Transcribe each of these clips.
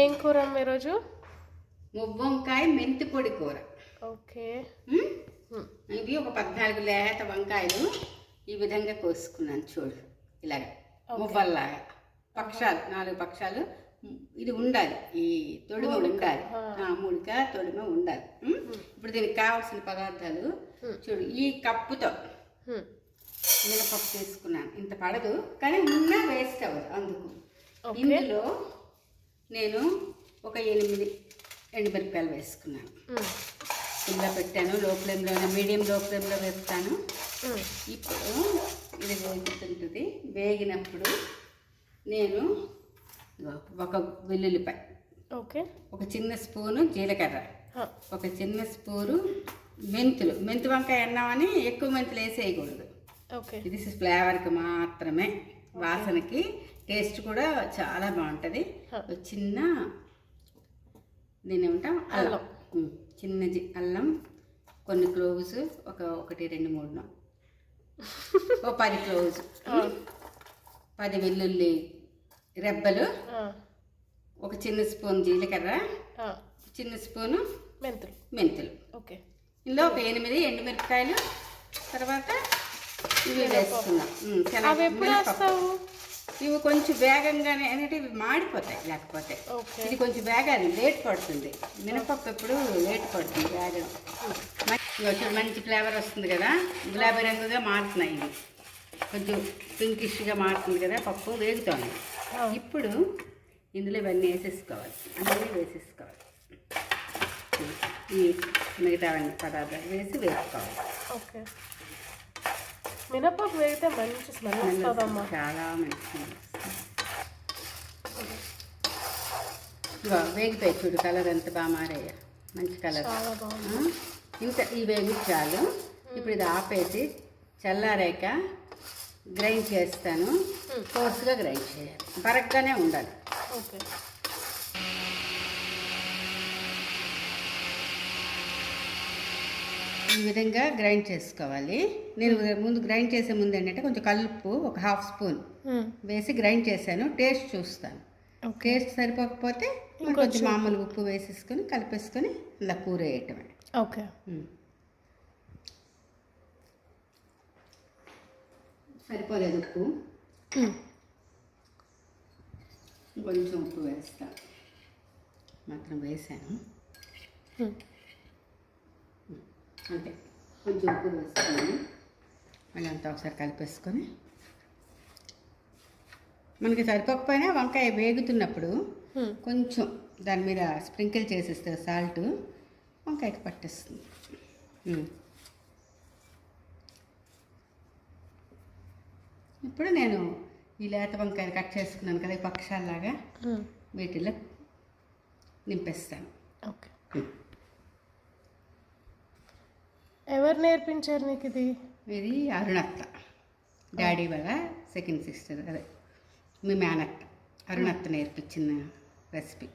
ఏం కూర అమ్మ ఈరోజు? వంకాయ మెంతి పొడి కూర. ఓకే. ఇవి ఒక 14 లేత వంకాయలు ఈ విధంగా కోసుకున్నాను చూడు, ఇలాగ మువ్వల్లాగా. పక్షాలు 4 పక్షాలు ఇది ఉండాలి, ఈ తొడిమ ఉండాలి, ముడిక తొడిమ ఉండాలి. ఇప్పుడు దీనికి కావాల్సిన పదార్థాలు చూడు. ఈ కప్పుతో మినపప్పు తీసుకున్నాను. ఇంత పడదు కానీ ఉన్నా వేస్ట్ అవ్వదు. అందుకు ఇందులో నేను ఒక 8 ఎండుమిరపకాయలు వేసుకున్నాను. ఇలా పెట్టాను, లో ఫ్లేమ్లోనే, మీడియం లో ఫ్లేమ్లో వేస్తాను. ఇప్పుడు ఇది వేగుతుంటుంది. వేగినప్పుడు నేను ఒక వెల్లుల్లిపాయ, ఓకే, ఒక చిన్న స్పూను జీలకర్ర, ఒక చిన్న స్పూను మెంతులు. మెంతి వంకాయ అన్నామని ఎక్కువ మెంతులు వేసేయకూడదు. ఇది ఫ్లేవర్కి మాత్రమే, వాసనకి టేస్ట్ కూడా చాలా బాగుంటుంది. ఒక చిన్న దీని ఏమంటాం అల్లం, చిన్న అల్లం, కొన్ని క్లోవ్స్, ఒక 1 2 3 ఒక 10 క్లోవ్స్, 10 వెల్లుల్లి రెబ్బలు, ఒక చిన్న స్పూన్ జీలకర్ర, చిన్న స్పూను మెంతులు. ఓకే. ఇందులో ఒక 8 ఎండుమిరపకాయలు, తర్వాత ఇవి వేసుకున్నాం. ఇవి కొంచెం వేగంగానే, ఎందుకంటే ఇవి మాడిపోతాయి లేకపోతే. ఇది కొంచెం వేగాలి, లేట్ పడుతుంది. మినపప్పు ఎప్పుడు లేట్ పడుతుంది వేగం. మంచి ఫ్లేవర్ వస్తుంది కదా, గులాబీ రంగుగా మారుతున్నాయి. ఇవి కొంచెం పింకిష్గా మారుతుంది కదా, పప్పు వేగుతోంది. ఇప్పుడు ఇందులో ఇవన్నీ వేసేసుకోవాలి, అన్నీ వేసేసుకోవాలి. ఈ మిగతా పదార్థాలు వేసి వేసుకోవాలి. ఓకే. మినపప్పు వేగితే మంచి స్మెల్ వస్తుందమ్మా, చాలా మంచి స్మెల్ వస్తుంది. వేగిపోయి చూడు, కలర్ ఎంత బాగా మారయ్యా, మంచి కలర్. ఇంత ఈ వేగి చాలు. ఇప్పుడు ఇది ఆపేసి చల్లారాక గ్రైండ్ చేస్తాను. కోర్సుగా గ్రైండ్ చేయాలి, బరగ్గానే ఉండాలి. ఓకే. ఈ విధంగా గ్రైండ్ చేసుకోవాలి. నేను ముందు గ్రైండ్ చేసే ముందు ఏంటంటే కొంచెం కలుపు, ఒక 1/2 స్పూన్ వేసి గ్రైండ్ చేశాను. టేస్ట్ చూస్తాను, టేస్ట్ సరిపోకపోతే కొంచెం మామూలు ఉప్పు వేసేసుకొని కలిపేసుకొని ఇలా కూర వేయటమే. ఓకే. సరిపోలేదు ఉప్పు, కొంచెం ఉప్పు వేస్తా మాత్రం వేసాను అంతే. కొంచెం ఉప్పు వేసుకొని మళ్ళీ అంతా ఒకసారి కలిపేసుకొని, మనకి సరిపోకపోయినా వంకాయ వేగుతున్నప్పుడు కొంచెం దాని మీద స్ప్రింకిల్ చేసేస్తే సాల్ట్ వంకాయకి పట్టేస్తుంది. ఇప్పుడు నేను ఈ లేత వంకాయలు కట్ చేసుకున్నాను కదా, ఈ పక్షాల్లాగా వీటిలో నింపేస్తాను. ఓకే. ఎవరు నేర్పించారు నీకు ఇది? ఇది అరుణత్త, డాడీ వాళ్ళ సెకండ్ సిస్టర్, అదే మీ మేనత్త అరుణత్త నేర్పించిన రెసిపీ.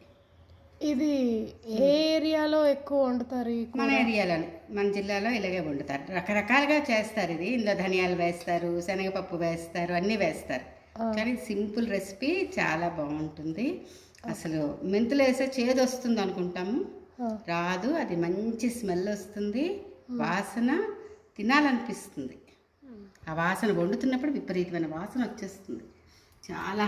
ఇది ఏ ఏరియాలో ఎక్కువ వండుతారు? మన ఏరియాలోనే, మన జిల్లాలో ఇలాగే వండుతారు. రకరకాలుగా చేస్తారు. ఇది ఇందులో ధనియాలు వేస్తారు, శనగపప్పు వేస్తారు, అన్నీ వేస్తారు. కానీ సింపుల్ రెసిపీ, చాలా బాగుంటుంది. అసలు మెంతులు వేసే చేదు వస్తుంది అనుకుంటాము, రాదు. అది మంచి స్మెల్ వస్తుంది, వాసన తినాలనిపిస్తుంది. ఆ వాసన వండుతున్నప్పుడు విపరీతమైన వాసన వచ్చేస్తుంది. చాలా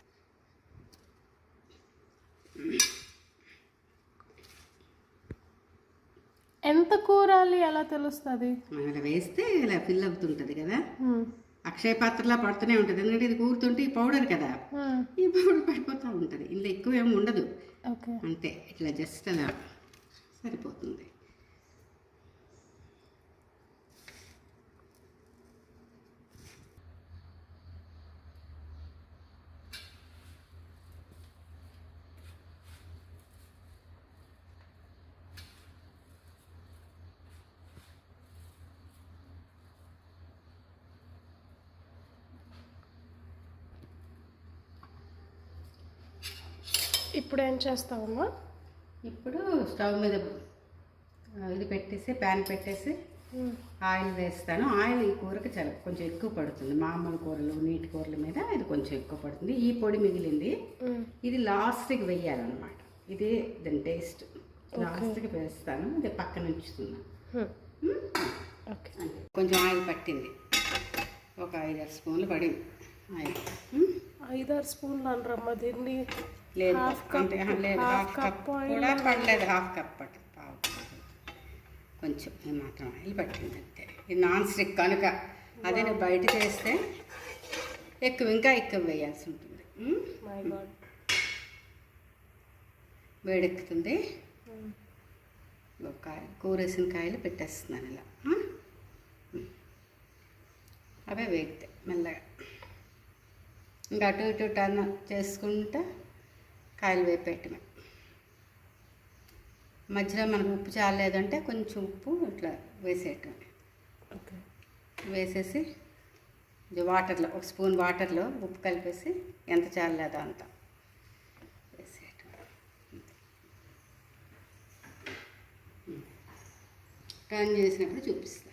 ఎంత కూరాలి అలా తెలుస్తుంది? అలా వేస్తే ఇలా ఫిల్ అవుతుంటుంది కదా, అక్షయ పాత్రలా పడుతూనే ఉంటుంది. ఎందుకంటే ఇది కూరుతుంటే ఈ పౌడర్ కదా, ఈ పౌడర్ పడిపోతూ ఉంటుంది. ఇందులో ఎక్కువ ఏమి ఉండదు, అంతే. ఇట్లా జస్ట్ అలా సరిపోతుంది. ఇప్పుడు ఏం చేస్తావమ్మా? ఇప్పుడు స్టవ్ మీద ఇది పెట్టేసి, ప్యాన్ పెట్టేసి ఆయిల్ వేస్తాను. ఆయిల్ ఈ కూరకి చాలా కొంచెం ఎక్కువ పడుతుంది. మామూలు కూరలు, నీటి కూరల మీద ఇది కొంచెం ఎక్కువ పడుతుంది. ఈ పొడి మిగిలింది ఇది లాస్ట్కి వేయాలన్నమాట. ఇదే దాని టేస్ట్. లాస్ట్కి వేస్తాను, ఇది పక్కన ఉంచుతున్నా. ఓకే. అంటే కొంచెం ఆయిల్ పట్టింది, ఒక 5-6 స్పూన్లు పడింది ఆయిల్. 5-6 స్పూన్లు అనరమ్మా దీన్ని. లేదు హాఫ్ కప్, అంటే లేదు, హాఫ్ కప్ కూడా పడలేదు, హాఫ్ కప్ పట్టింది, పావు కొంచెం మాత్రం ఆయిల్ పట్టింది అంతే. ఇది నాన్ స్టిక్ కనుక అదే నేను బయట చేస్తే ఇంకా ఎక్కువ వేయాల్సి ఉంటుంది. My god. వేడెక్కుతుంది. కూర వేసిన కాయలు పెట్టేస్తున్నాను ఇలా. అవే వేగుతాయి మెల్లగా. ఇంకా అటు ఇటు టర్న్ చేసుకుంటా కాయలు వేపెట్టమే. మధ్యలో మనకు ఉప్పు చాలేదంటే కొంచెం ఉప్పు ఇట్లా వేసేయటమే. ఓకే. వేసేసి వాటర్లో, ఒక స్పూన్ వాటర్లో ఉప్పు కలిపేసి ఎంత చాలేదో అంత వేసేయటం. టర్న్ చేసినప్పుడు చూపిస్తాను.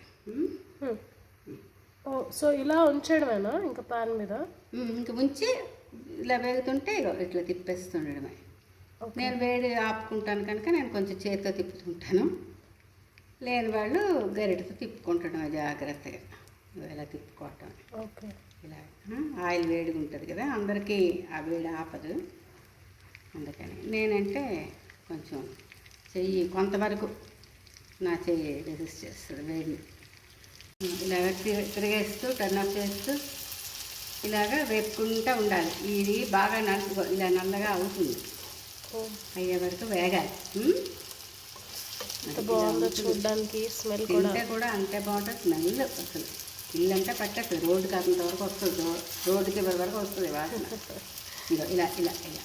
సో ఇలా ఉంచడమేనా ఇంకా పాన్ మీద? ఇంక ఉంచి ఇలా వేగుతుంటే ఇట్లా తిప్పేస్తుండడమే. నేను వేడి ఆపుకుంటాను కనుక నేను కొంచెం చేతితో తిప్పుతుంటాను, లేని వాళ్ళు గరిటతో తిప్పుకుంటాను జాగ్రత్తగా. ఇలా తిప్పుకోవటం. ఓకే. ఇలా ఆయిల్ వేడిగా ఉంటుంది కదా, అందరికీ ఆ వేడి ఆపదు, అందుకని నేనంటే కొంచెం చెయ్యి కొంతవరకు నా చెయ్యి రెసిస్ట్ చేస్తుంది వేడిని. ఇలాగ తిరిగేస్తూ టర్న్ ఆఫ్ చేస్తూ ఇలాగా వేపుకుంటూ ఉండాలి. ఇది బాగా ఇలా నల్లగా అవుతుంది, అయ్యే వరకు వేగాలి. బాగుందో చూడడానికి, స్మెల్ కూడా అంతే బాగుంటుంది. స్మెల్ అసలు ఇల్లంతా పట్టట్లేదు, రోడ్డుకి అంతవరకు వస్తుంది, రోడ్డుకి వరకు వస్తుంది వాసన. ఇలా ఇలా ఇలా ఇలా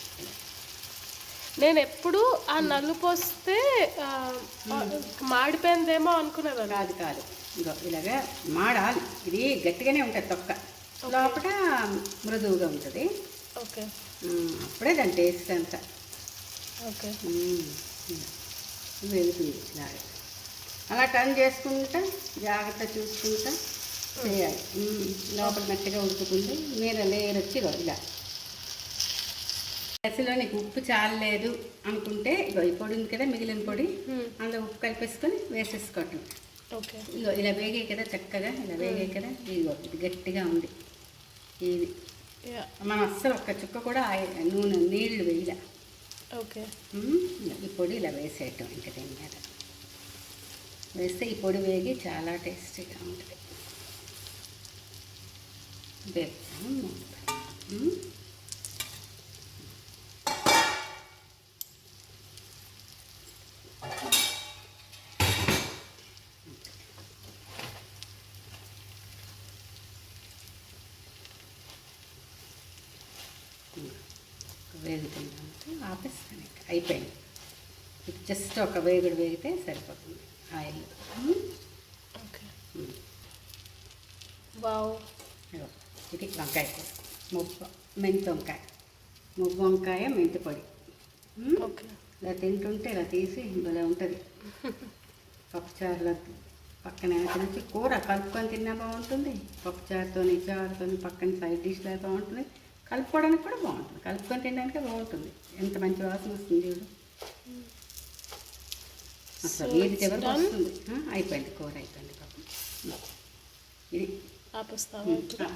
నేను ఎప్పుడు ఆ నలుపు వస్తే మాడిపోయిందేమో అనుకునేదాన్ని. కాదు కాదు, ఇలాగా మాడాలి. ఇది గట్టిగానే ఉంటుంది తొక్క, లోపల మృదువుగా ఉంటుంది. ఓకే. అప్పుడే దాని టేస్ట్ అంతా. ఓకే. వెళ్తుంది ఇలాగా. అలా టర్న్ చేసుకుంటా జాగ్రత్త చూసుకుంటా చేయాలి. లోపల మెత్తగా ఉడుకుతుంది, మీద లేయర్ వచ్చి ఇలా. దశలో నీకు ఉప్పు చాలలేదు అనుకుంటే ఈ పొడి ఉంది కదా, మిగిలిన పొడి అందులో ఉప్పు కలిపేసుకొని వేసేసుకోవటం. ఓకే. ఇలా వేగాయి కదా చక్కగా, ఇలా వేగాయి కదా. ఇది గట్టిగా ఉంది. ఇది మనం అస్సలు ఒక్క చుక్క కూడా నూనె నీళ్లు వేయాలి. ఓకే. ఈ పొడి ఇలా వేసేయటం. ఇంకా దీని మీద వేస్తే ఈ పొడి వేగి చాలా టేస్టీగా ఉంటుంది. వేస్తాము. వేగుతుందంటే ఆపేస్తాను, ఇంకా అయిపోయింది. జస్ట్ ఒక వేగుడు వేగితే సరిపోతుంది ఆయిల్. ఓకే. వావ్. ఇది వంకాయ కూర, మెంతి వంకాయ, ముగ్గు వంకాయ, మెంతి పొడి. ఓకే. ఇలా తింటుంటే ఇలా తీసి భలే ఉంటుంది. పప్పుచారులో పక్కన తినచ్చు, కూర కలుపుకొని తిన్నా బాగుంటుంది. పప్పుచారుతో చారుతో పక్కన సైడ్ డిష్ లాగా బాగుంటుంది, కలుపుకోవడానికి కూడా బాగుంటుంది, కలుపుకొని తినడానికి బాగుంటుంది. ఎంత మంచి వాసన వస్తుంది చూడు, అసలు వీటి చివరికి వస్తుంది. అయిపోయింది కూర, అయిపోయింది. పాపం ఇది ఆపేస్తావా?